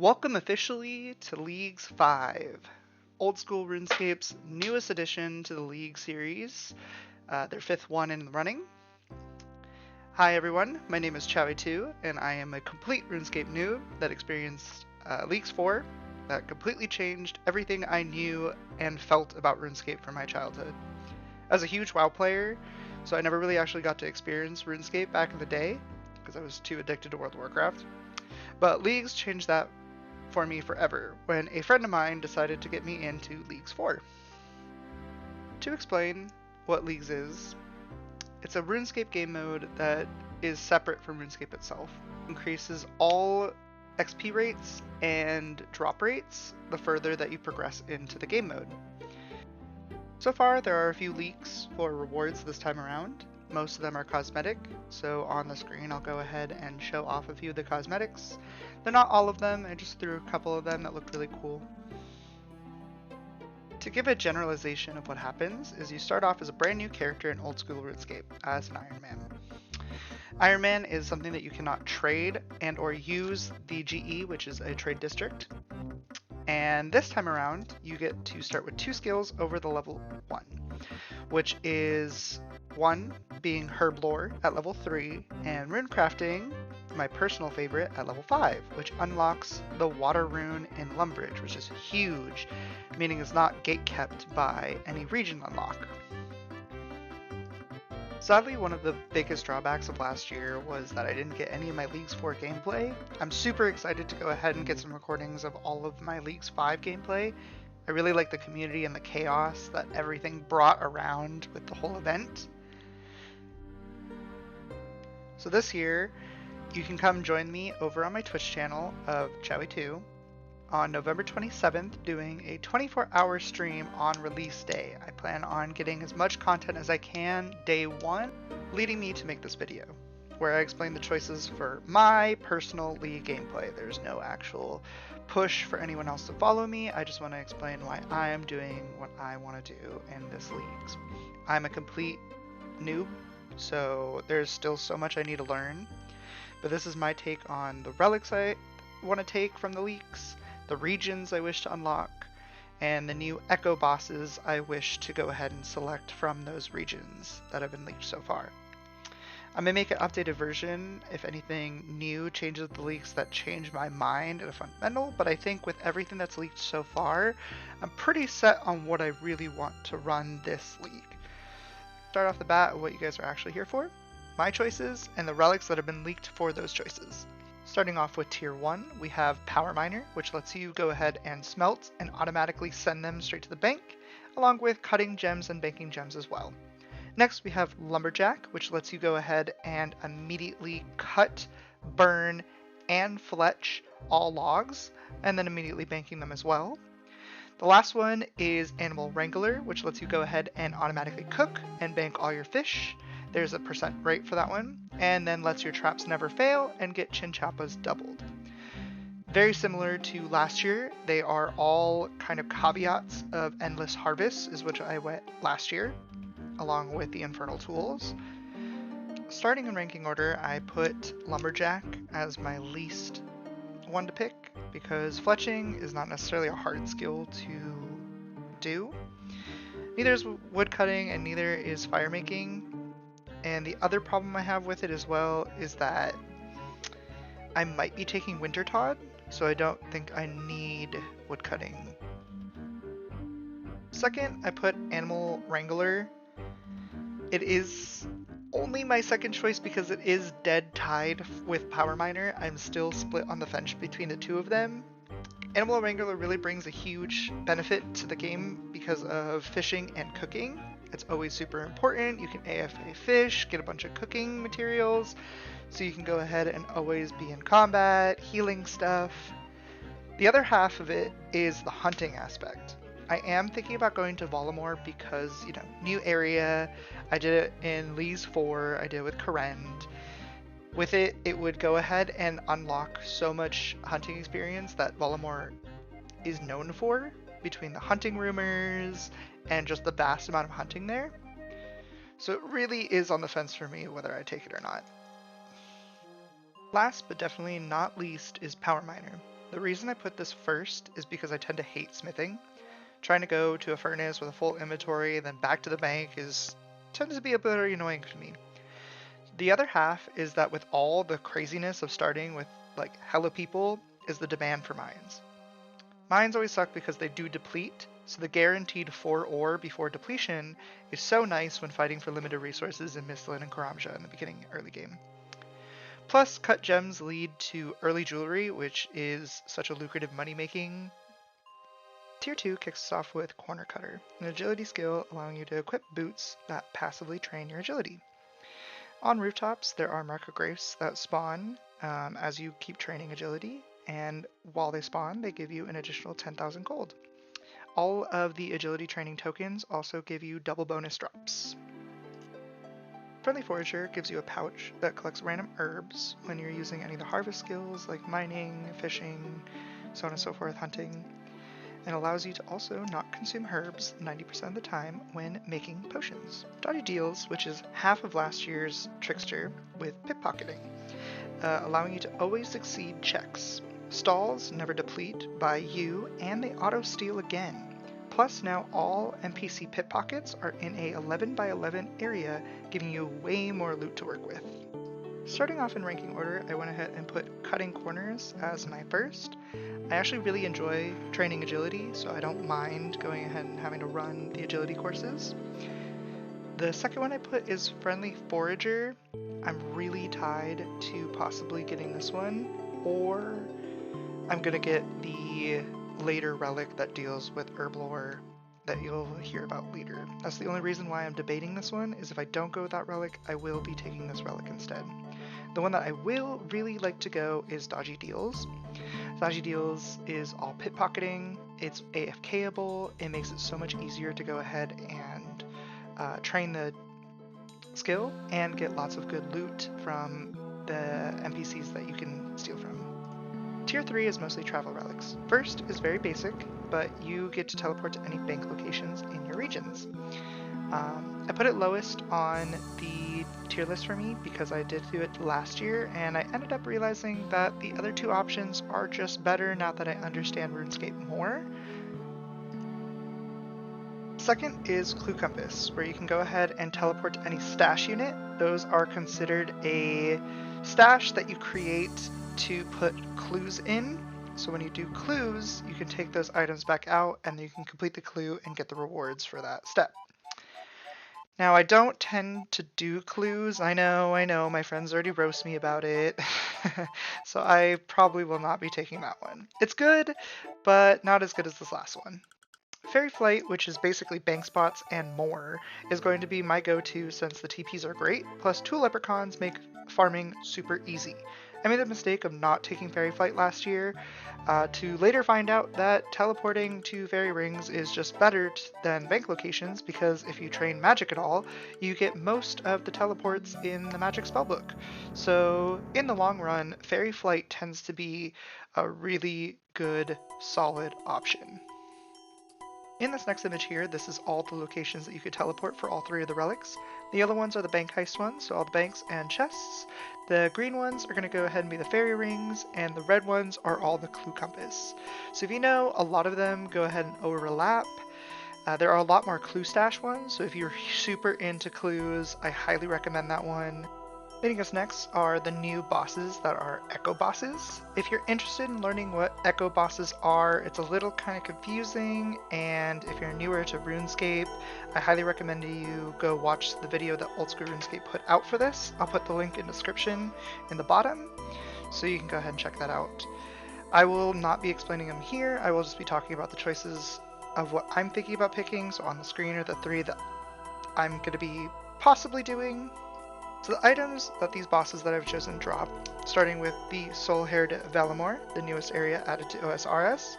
Welcome officially to Leagues 5, Old School RuneScape's newest addition to the League series, their fifth one in the running. Hi everyone, my name is Chowie2, and I am a complete RuneScape noob that experienced Leagues 4 that completely changed everything I knew and felt about RuneScape from my childhood. As a huge WoW player, so I never really actually got to experience RuneScape back in the day, because I was too addicted to World of Warcraft. But Leagues changed that for me forever when a friend of mine decided to get me into Leagues 4. To explain what Leagues is, it's a RuneScape game mode that is separate from RuneScape itself. It increases all XP rates and drop rates the further that you progress into the game mode. So far there are a few leaks for rewards this time around. Most of them are cosmetic, so on the screen I'll go ahead and show off a few of the cosmetics. They're not all of them, I just threw a couple of them that looked really cool. To give a generalization of what happens is you start off as a brand new character in Old School RuneScape as an Iron Man. Iron Man is something that you cannot trade and or use the GE, which is a trade district. And this time around, you get to start with 2 skills over the level 1, which is 1 being Herblore at level 3, and Runecrafting, my personal favorite, at level 5, which unlocks the Water Rune in Lumbridge, which is huge, meaning it's not gate-kept by any region unlock. Sadly, one of the biggest drawbacks of last year was that I didn't get any of my Leagues 4 gameplay. I'm super excited to go ahead and get some recordings of all of my Leagues 5 gameplay. I really like the community and the chaos that everything brought around with the whole event. So this year, you can come join me over on my Twitch channel of Chowie2 on November 27th doing a 24-hour stream on release day. I plan on getting as much content as I can day 1, leading me to make this video, where I explain the choices for my personal League gameplay. There's no actual push for anyone else to follow me, I just want to explain why I am doing what I want to do in this Leagues. I'm a complete noob, so there's still so much I need to learn, but this is my take on the relics I want to take from the leaks, the regions I wish to unlock, and the new echo bosses I wish to go ahead and select from those regions that have been leaked so far. I'm going to make an updated version if anything new changes the leaks that change my mind at a fundamental, but I think with everything that's leaked so far, I'm pretty set on what I really want to run this league. Start off the bat what you guys are actually here for, my choices, and the relics that have been leaked for those choices. Starting off with tier 1, we have Power Miner, which lets you go ahead and smelt and automatically send them straight to the bank, along with cutting gems and banking gems as well. Next we have Lumberjack, which lets you go ahead and immediately cut, burn, and fletch all logs, and then immediately banking them as well. The last one is Animal Wrangler, which lets you go ahead and automatically cook and bank all your fish. There's a % rate for that one, and then lets your traps never fail and get Chinchappas doubled. Very similar to last year, they are all kind of caveats of Endless Harvest, is which I went last year, along with the Infernal Tools. Starting in ranking order, I put Lumberjack as my least one to pick, because fletching is not necessarily a hard skill to do. Neither is woodcutting and neither is fire making. And the other problem I have with it as well is that I might be taking Wintertodt, so I don't think I need woodcutting. Second, I put Animal Wrangler. It is only my second choice because it is dead tied with Power Miner. I'm still split on the fence between the two of them. Animal Wrangler really brings a huge benefit to the game because of fishing and cooking. It's always super important. You can AFA fish, get a bunch of cooking materials, so you can go ahead and always be in combat, healing stuff. The other half of it is the hunting aspect. I am thinking about going to Volamore because, you know, new area. I did it in Leagues 4, I did it with Karend. With it, it would go ahead and unlock so much hunting experience that Volamore is known for, between the hunting rumors and just the vast amount of hunting there. So it really is on the fence for me whether I take it or not. Last but definitely not least is Power Miner. The reason I put this first is because I tend to hate smithing. Trying to go to a furnace with a full inventory and then back to the bank tends to be a bit annoying for me. The other half is that with all the craziness of starting with like hella people is the demand for mines. Mines always suck because they do deplete, so the guaranteed 4 ore before depletion is so nice when fighting for limited resources in Mistland and Karamja in the beginning early game. Plus, cut gems lead to early jewelry, which is such a lucrative money-making. Tier 2 kicks us off with Corner Cutter, an agility skill allowing you to equip boots that passively train your agility. On rooftops, there are marker grapes that spawn as you keep training agility, and while they spawn, they give you an additional 10,000 gold. All of the agility training tokens also give you double bonus drops. Friendly Forager gives you a pouch that collects random herbs when you're using any of the harvest skills like mining, fishing, so on and so forth, hunting, and allows you to also not consume herbs 90% of the time when making potions. Dottie Deals, which is half of last year's Trickster with pickpocketing, allowing you to always succeed checks. Stalls never deplete by you, and they auto-steal again. Plus, now all NPC pickpockets are in a 11 by 11 area, giving you way more loot to work with. Starting off in ranking order, I went ahead and put Cutting Corners as my first. I actually really enjoy training agility, so I don't mind going ahead and having to run the agility courses. The second one I put is Friendly Forager. I'm really tied to possibly getting this one, or I'm gonna get the later relic that deals with herb lore that you'll hear about later. That's the only reason why I'm debating this one, is if I don't go with that relic, I will be taking this relic instead. The one that I will really like to go is Dodgy Deals. Dodgy Deals is all pickpocketing, it's AFKable, it makes it so much easier to go ahead and train the skill and get lots of good loot from the NPCs that you can steal from. Tier 3 is mostly travel relics. First is very basic, but you get to teleport to any bank locations in your regions. I put it lowest on the tier list for me because I did do it last year, and I ended up realizing that the other two options are just better now that I understand RuneScape more. Second is Clue Compass, where you can go ahead and teleport to any stash unit. Those are considered a stash that you create to put clues in. So when you do clues, you can take those items back out and you can complete the clue and get the rewards for that step. Now, I don't tend to do clues. I know, my friends already roast me about it. So I probably will not be taking that one. It's good, but not as good as this last one. Fairy Flight, which is basically bank spots and more, is going to be my go-to since the TPs are great, plus 2 leprechauns make farming super easy. I made the mistake of not taking Fairy Flight last year, to later find out that teleporting to fairy rings is just better than bank locations, because if you train magic at all, you get most of the teleports in the magic spellbook. So in the long run, Fairy Flight tends to be a really good, solid option. In this next image here, this is all the locations that you could teleport for all 3 of the relics. The yellow ones are the bank heist ones, so all the banks and chests. The green ones are going to go ahead and be the fairy rings, and the red ones are all the Clue Compass. So if you know, a lot of them go ahead and overlap. There are a lot more clue stash ones, so if you're super into clues, I highly recommend that one. Leading us next are the new bosses that are Echo Bosses. If you're interested in learning what Echo Bosses are, it's a little kind of confusing, and if you're newer to RuneScape, I highly recommend you go watch the video that Old School RuneScape put out for this. I'll put the link in the description in the bottom, so you can go ahead and check that out. I will not be explaining them here, I will just be talking about the choices of what I'm thinking about picking, so on the screen are the 3 that I'm going to be possibly doing. So the items that these bosses that I've chosen drop, starting with the Soul-Haired Valamor, the newest area added to OSRS.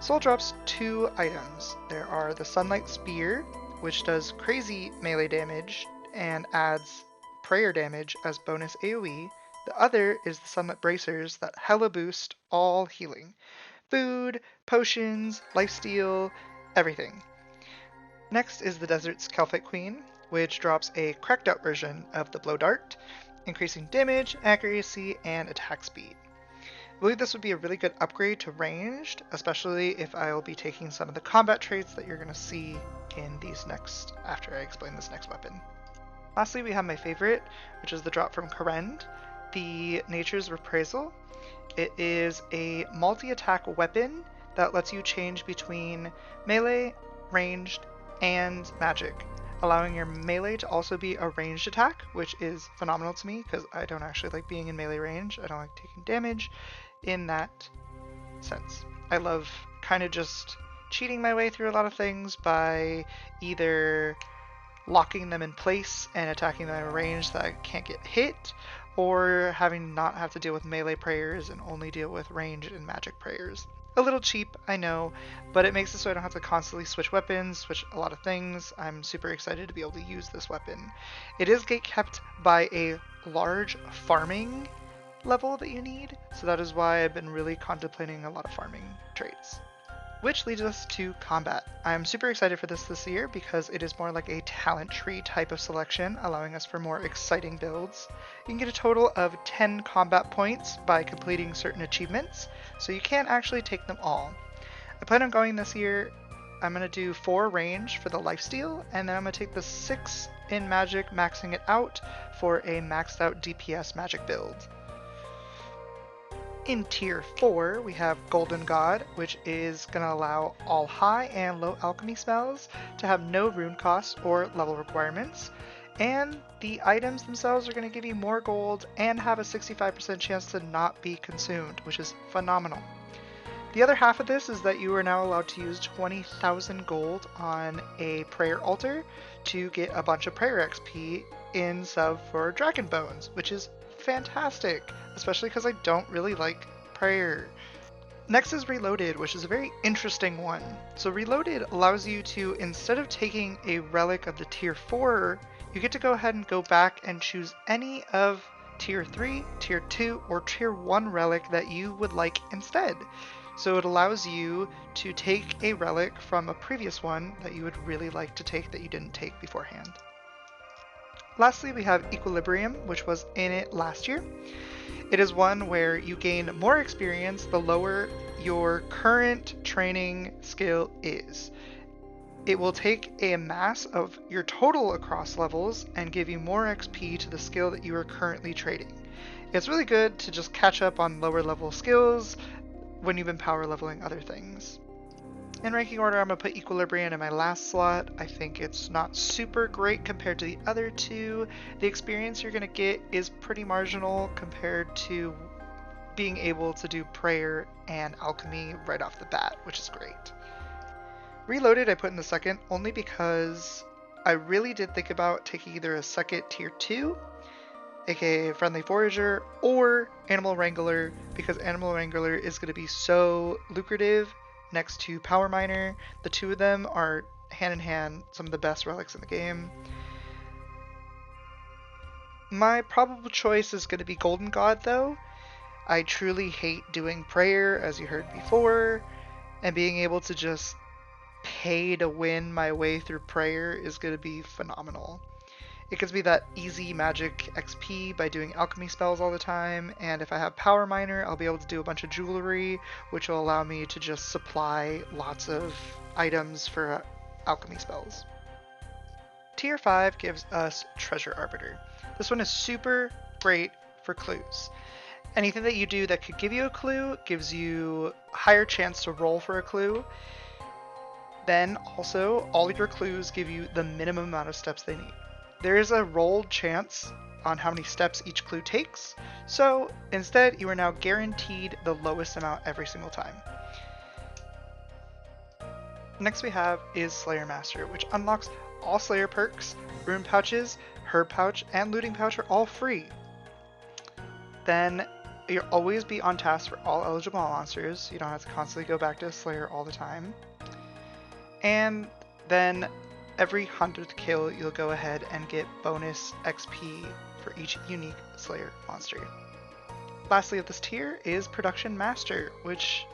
Soul drops 2 items. There are the Sunlight Spear, which does crazy melee damage and adds prayer damage as bonus AoE. The other is the Sunlit Bracers that hella boost all healing. Food, potions, lifesteal, everything. Next is the Desert's Calphite Queen, which drops a cracked out version of the Blow Dart, increasing damage, accuracy, and attack speed. I believe this would be a really good upgrade to ranged, especially if I'll be taking some of the combat traits that you're going to see in these next, after I explain this next weapon. Lastly, we have my favorite, which is the drop from Karend, the Nature's Reprisal. It is a multi-attack weapon that lets you change between melee, ranged, and magic, allowing your melee to also be a ranged attack, which is phenomenal to me because I don't actually like being in melee range. I don't like taking damage in that sense. I love kind of just cheating my way through a lot of things by either locking them in place and attacking them in a range that I can't get hit, or having not have to deal with melee prayers and only deal with ranged and magic prayers. A little cheap, I know, but it makes it so I don't have to constantly switch weapons, switch a lot of things. I'm super excited to be able to use this weapon. It is gatekept by a large farming level that you need, so that is why I've been really contemplating a lot of farming traits. Which leads us to combat. I'm super excited for this year because it is more like a talent tree type of selection, allowing us for more exciting builds. You can get a total of 10 combat points by completing certain achievements, so you can't actually take them all. I plan on going this year, I'm going to do 4 range for the lifesteal, and then I'm going to take the 6 in magic, maxing it out for a maxed out DPS magic build. In tier 4, we have Golden God, which is going to allow all high and low alchemy spells to have no rune costs or level requirements, and the items themselves are going to give you more gold and have a 65% chance to not be consumed, which is phenomenal. The other half of this is that you are now allowed to use 20,000 gold on a prayer altar to get a bunch of prayer XP in sub for Dragon Bones, which is fantastic, especially because I don't really like prayer. Next is Reloaded, which is a very interesting one. So Reloaded allows you to, instead of taking a relic of the tier 4, you get to go ahead and go back and choose any of tier 3, tier 2, or tier 1 relic that you would like instead. So it allows you to take a relic from a previous one that you would really like to take that you didn't take beforehand. Lastly, we have Equilibrium, which was in it last year. It is one where you gain more experience the lower your current training skill is. It will take a mass of your total across levels and give you more XP to the skill that you are currently trading. It's really good to just catch up on lower level skills when you've been power leveling other things. In ranking order, I'm going to put Equilibrium in my last slot. I think it's not super great compared to the other two. The experience you're going to get is pretty marginal compared to being able to do prayer and alchemy right off the bat, which is great. Reloaded I put in the second only because I really did think about taking either a second tier 2, aka Friendly Forager, or Animal Wrangler, because Animal Wrangler is going to be so lucrative next to Power Miner. The two of them are hand in hand some of the best relics in the game. My probable choice is going to be Golden God though. I truly hate doing prayer, as you heard before, and being able to just pay to win my way through prayer is going to be phenomenal. It gives me that easy magic XP by doing alchemy spells all the time, and if I have Power Miner, I'll be able to do a bunch of jewelry, which will allow me to just supply lots of items for alchemy spells. Tier 5 gives us Treasure Arbiter. This one is super great for clues. Anything that you do that could give you a clue gives you a higher chance to roll for a clue. Then also, all of your clues give you the minimum amount of steps they need. There is a rolled chance on how many steps each clue takes, so instead you are now guaranteed the lowest amount every single time. Next we have is Slayer Master, which unlocks all Slayer perks, rune pouches, herb pouch, and looting pouch are all free. Then you'll always be on task for all eligible monsters, you don't have to constantly go back to Slayer all the time. And then every 100th kill, you'll go ahead and get bonus XP for each unique Slayer monster. Lastly of this tier is Production Master, which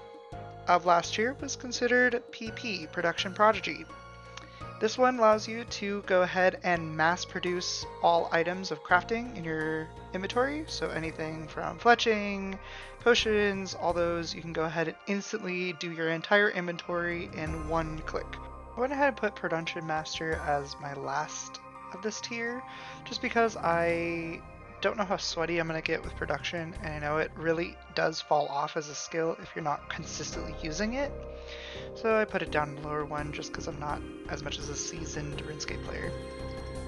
of last year was considered PP, Production Prodigy. This one allows you to go ahead and mass produce all items of crafting in your inventory. So anything from fletching, potions, all those, you can go ahead and instantly do your entire inventory in one click. I went ahead and put Production Master as my last of this tier, just because I don't know how sweaty I'm going to get with production, and I know it really does fall off as a skill if you're not consistently using it. So I put it down in the lower one just because I'm not as much as a seasoned RuneScape player.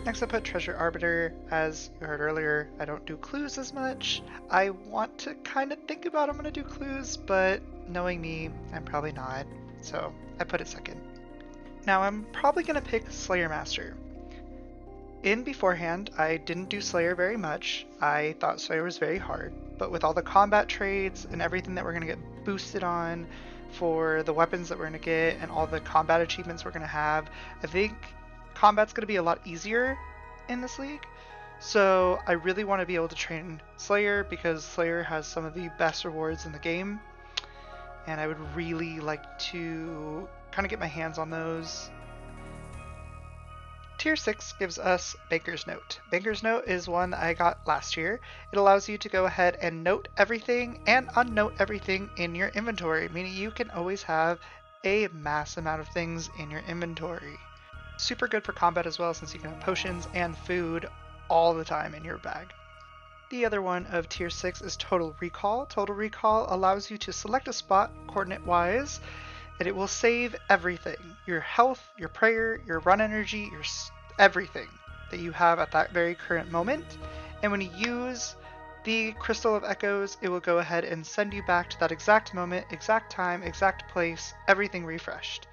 Next I put Treasure Arbiter. As you heard earlier, I don't do clues as much. I want to kind of think about I'm going to do clues, but knowing me, I'm probably not. So I put it second. Now I'm probably going to pick Slayer Master. In beforehand, I didn't do Slayer very much. I thought Slayer was very hard, but with all the combat trades and everything that we're going to get boosted on for the weapons that we're going to get and all the combat achievements we're going to have, I think combat's going to be a lot easier in this league. So I really want to be able to train Slayer because Slayer has some of the best rewards in the game, and I would really like to kind of get my hands on those. Tier 6 gives us Banker's Note. Banker's Note is one that I got last year. It allows you to go ahead and note everything and unnote everything in your inventory, meaning you can always have a mass amount of things in your inventory. Super good for combat as well, since you can have potions and food all the time in your bag. The other one of Tier 6 is Total Recall. Total Recall allows you to select a spot coordinate-wise, and it will save everything. Your health, your prayer, your run energy, your everything that you have at that very current moment. And when you use the Crystal of Echoes, it will go ahead and send you back to that exact moment, exact time, exact place, everything refreshed.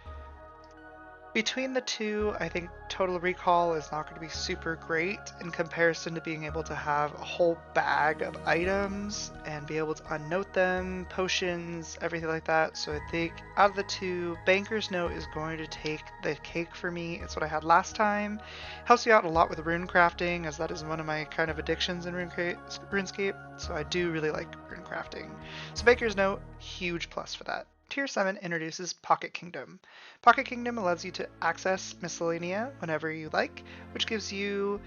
Between the two, I think Total Recall is not going to be super great in comparison to being able to have a whole bag of items and be able to unnote them, potions, everything like that. So I think out of the two, Banker's Note is going to take the cake for me. It's what I had last time. Helps you out a lot with rune crafting, as that is one of my kind of addictions in RuneScape. So I do really like rune crafting. So Banker's Note, huge plus for that. Tier 7 introduces Pocket Kingdom. Pocket Kingdom allows you to access Miscellanea whenever you like, which gives you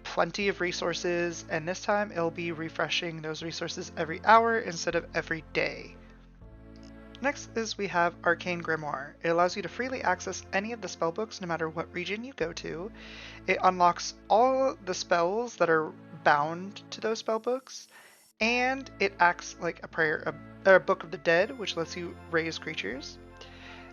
plenty of resources, and this time it'll be refreshing those resources every hour instead of every day. Next is we have Arcane Grimoire. It allows you to freely access any of the spellbooks no matter what region you go to. It unlocks all the spells that are bound to those spellbooks, and it acts like a Book of the Dead, which lets you raise creatures.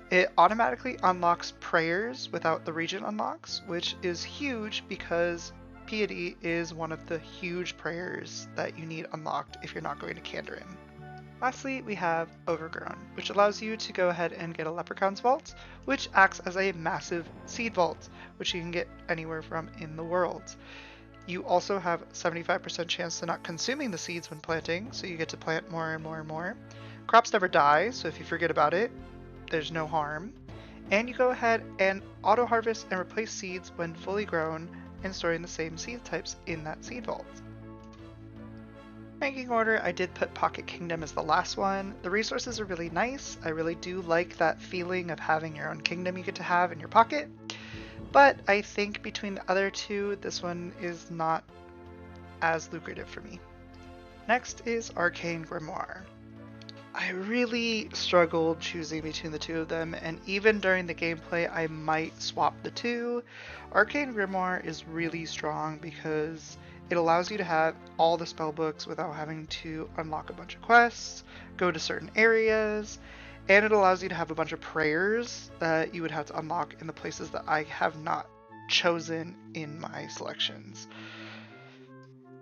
It automatically unlocks prayers without the region unlocks, which is huge because Piety is one of the huge prayers that you need unlocked if you're not going to Kandarin. Lastly, we have Overgrown, which allows you to go ahead and get a Leprechaun's Vault, which acts as a massive seed vault, which you can get anywhere from in the world. You also have 75% chance to not consuming the seeds when planting, so you get to plant more and more and more. Crops never die, so if you forget about it, there's no harm. And you go ahead and auto-harvest and replace seeds when fully grown and storing the same seed types in that seed vault. Ranking order, I did put Pocket Kingdom as the last one. The resources are really nice. I really do like that feeling of having your own kingdom you get to have in your pocket. But I think between the other two, this one is not as lucrative for me. Next is Arcane Grimoire. I really struggled choosing between the two of them, and even during the gameplay I might swap the two. Arcane Grimoire is really strong because it allows you to have all the spellbooks without having to unlock a bunch of quests, go to certain areas, and it allows you to have a bunch of prayers that you would have to unlock in the places that I have not chosen in my selections.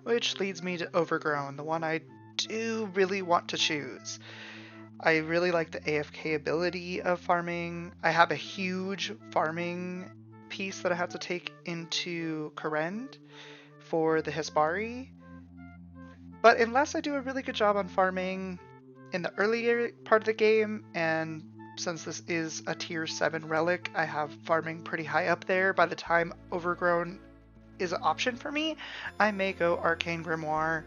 Which leads me to Overgrown, the one I do really want to choose. I really like the AFK ability of farming. I have a huge farming piece that I have to take into Kourend for the Hespari. But unless I do a really good job on farming in the earlier part of the game, and since this is a tier 7 relic, I have farming pretty high up there. By the time Overgrown is an option for me, I may go Arcane Grimoire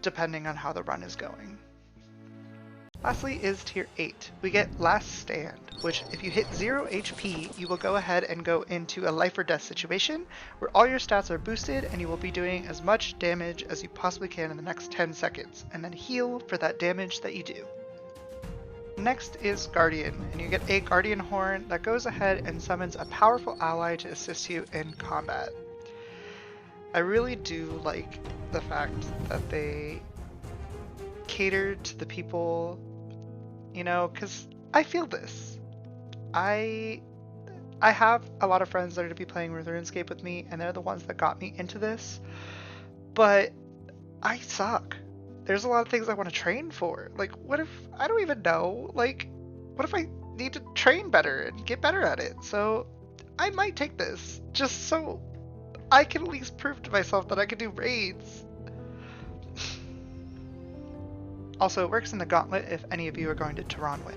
depending on how the run is going. Lastly is tier 8. We get Last Stand, which if you hit 0 HP, you will go ahead and go into a life or death situation where all your stats are boosted and you will be doing as much damage as you possibly can in the next 10 seconds, and then heal for that damage that you do. Next is Guardian, and you get a Guardian Horn that goes ahead and summons a powerful ally to assist you in combat. I really do like the fact that they cater to the people, you know, because I feel this. I have a lot of friends that are to be playing with RuneScape with me, and they're the ones that got me into this, but I suck. There's a lot of things I want to train for. Like, what if, I don't even know, like, what if I need to train better and get better at it? So I might take this, just so I can at least prove to myself that I can do raids. Also, it works in the gauntlet if any of you are going to Tehran win.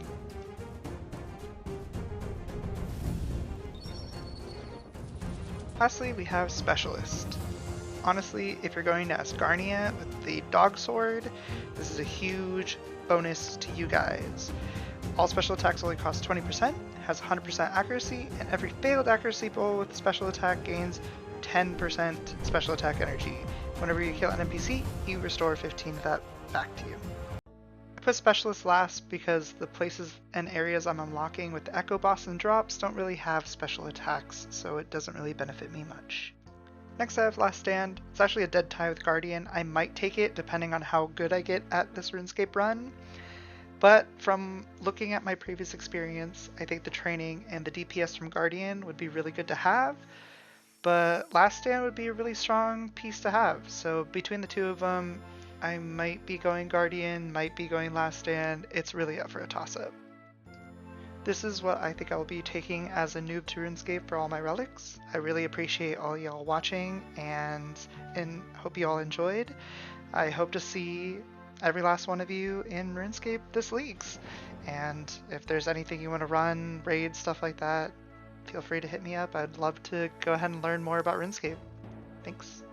Lastly, we have Specialist. Honestly, if you're going to Asgarnia with the dog sword, this is a huge bonus to you guys. All special attacks only cost 20%, has 100% accuracy, and every failed accuracy roll with special attack gains 10% special attack energy. Whenever you kill an NPC, you restore 15 of that back to you. I put Specialist last because the places and areas I'm unlocking with the Echo Boss and drops don't really have special attacks, so it doesn't really benefit me much. Next I have Last Stand. It's actually a dead tie with Guardian. I might take it depending on how good I get at this RuneScape run, but from looking at my previous experience, I think the training and the DPS from Guardian would be really good to have, but Last Stand would be a really strong piece to have. So between the two of them, I might be going Guardian, might be going Last Stand. It's really up for a toss-up. This is what I think I will be taking as a noob to RuneScape for all my relics. I really appreciate all y'all watching and hope you all enjoyed. I hope to see every last one of you in RuneScape this leagues. And if there's anything you want to run, raids, stuff like that, feel free to hit me up. I'd love to go ahead and learn more about RuneScape. Thanks.